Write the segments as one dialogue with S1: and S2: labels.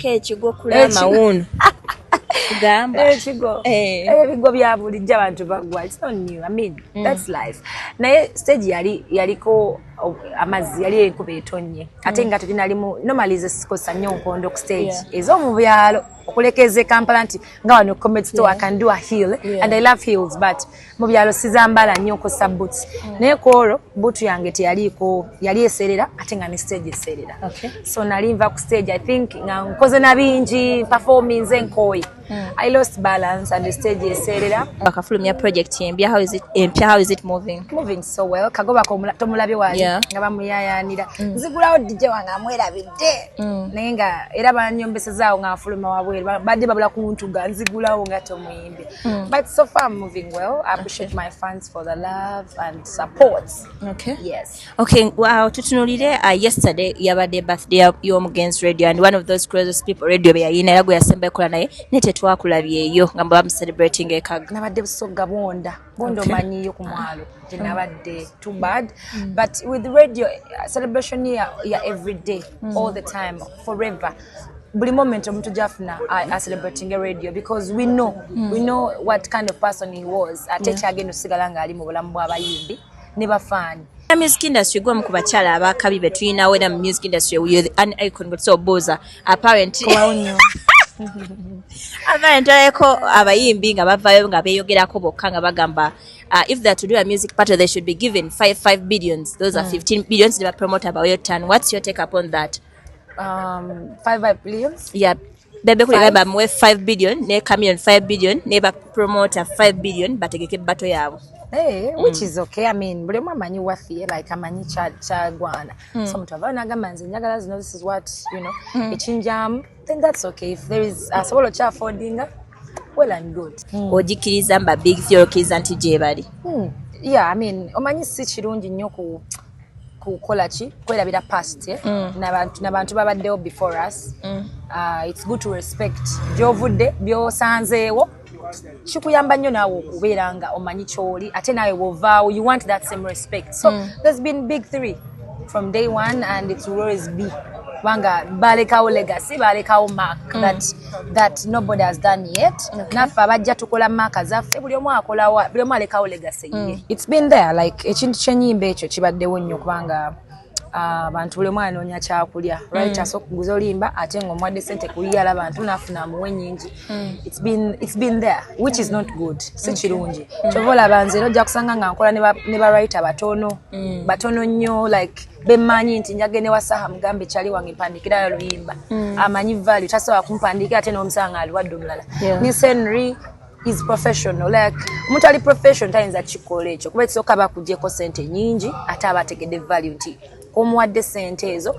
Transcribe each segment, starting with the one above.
S1: Eko ekigo kula mawuno. Gamba.
S2: Ekigo. Ebigo bya bulijja abantu bagwa. It's not new. I mean, that's life. Naye stage yaliko amazzi yali enkuba etonye. Ate nga tulinalimu normally zikosa nnyo nkondo ku stage. Ezo mu byalo okulekeze Kampala nti nga wano comedy store I can do a heel and I love heels but mu byalo sizambala nnyo ko boots. Naye koro butu yange teyaliko yali eserera ate nga ne stage eserera. So nalimva ku stage I think nga nkoze na bingi performance enkoyi. I lost balance and the stage eserera.
S1: Bakafulumya project yembya how is it moving?
S2: Moving so well. Kagoba ko tomulabe wali nga bamuyayanira. Nzigulawo DJ wange amwerabidde. Naye nga era banyombesezaawo nga afuluma wabwe badde babula ku muntu ga nzigulawo nga tomuyimbe. But so far I'm moving well. I appreciate my fans for the love and support.
S1: Okay.
S2: Yes.
S1: Okay, wow, tutunulire yesterday yabadde birthday y'omugenzi radio and one of those closest people radio yayina yago yasemba ekola naye nete twakulabyeyo nga baba celebrating ekaga.
S2: Nabadde busoga bonda manyiyo ku mwalo. Nabadde too bad. But with the radio celebration here every day, all the time, forever. Buli moment omuntu jafuna are celebrating a radio because we know what kind of person he was. Ate kyagenda osigala nga ali mu bulamu bw'abayimbi ne bafani.
S1: The music industry gwa mukuba chala abakabi betwina whether music industry you're an icon but so boza apparently ko abayimbi nga bavayo nga beyogerako bokka nga bagamba if they are to do a music part they should be given 5 billions. Those are 15 billions they promote about your turn. What's your take upon that?
S2: 5 billions?
S1: Yeah. Bebe kuleba mwe 5 billion, ne Camion 5 billion, neba promoter 5 billion, bategeke bato yabo.
S2: Hey, which is okay. I mean, buli mwamanyi wafiye like amanyi chagwana. So mutava nagamba nze njagala zino this is what, you know, echinjam, then that's okay. If there is a solo cha affordinga, well and good.
S1: Ojikiriza mba big theory kizanti jebali.
S2: Yeah, I mean, omanyi si kirungi nnyo kukola ki kwerabira past n'abantu babaddewo before us. It's good to respect byovudde byosanzeewo kikuyamba nnyo naawe okubeera nga omanyi kyoli ate naawe wovaawo you want that same respect. So there's been big 3 from day one and it will always be wanga balekawo legacy balekawo mark that nobody has done yet. Naffe abajja tukola mark zaffe buli omu alekawo legacy ye. It's been there like ekintu kyenyimba ekyo kibaddewo nnyo kubanga abantu buli mwana onya kyakulya right aso kuguza olimba ate ng'omwadde sente kuliyala abantu nafuna amuwe nyingi. It's been there which is not good. Si kirungi kyovola banze ojja kusanga nga nkola ne ba writer batono nnyo like bemanyi nti njagene wasaha mugambe chali wange mpandikira luyimba amanyi value tasobola kumpandikira ate n'omusanga aliwadde omulala. Miss Henry is professional like omuntu ali professional tayinza kikola ekyo kuba ekisooka bakugyeko sente nyingi ate abategedde value nti omuwadde sente ezo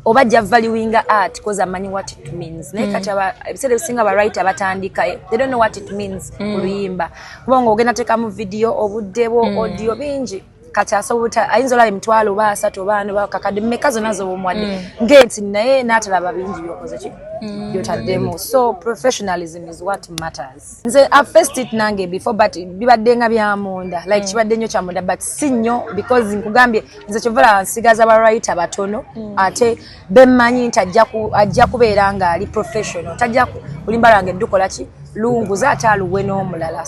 S2: oba jja valuinga art because amanyi what it means. Naye kati ebiseera ebisinga writer batandika they don't know what it means kuluyimba kuba ng'ogenda teekamu video obuddebo audio bingi kati asobuta ayinza olaba emitwalo oba 3 oba 4 kakadde mmeka zonna z'obomwadde ng'ensi naye n'atalaba bingi byokoze ki by'otaddemu. So professionalism is what matters. Nze I faced it nange before but bibadde nga byamunda like kibadde nnyo kyamunda but si nnyo because nkugambye nze kyovala nsigaza ba writer batono ate bemmanyi nti ajja kubeera nga ali professional tajja kulimba lwange dukola ki lunguza ate aluwe n'omulala.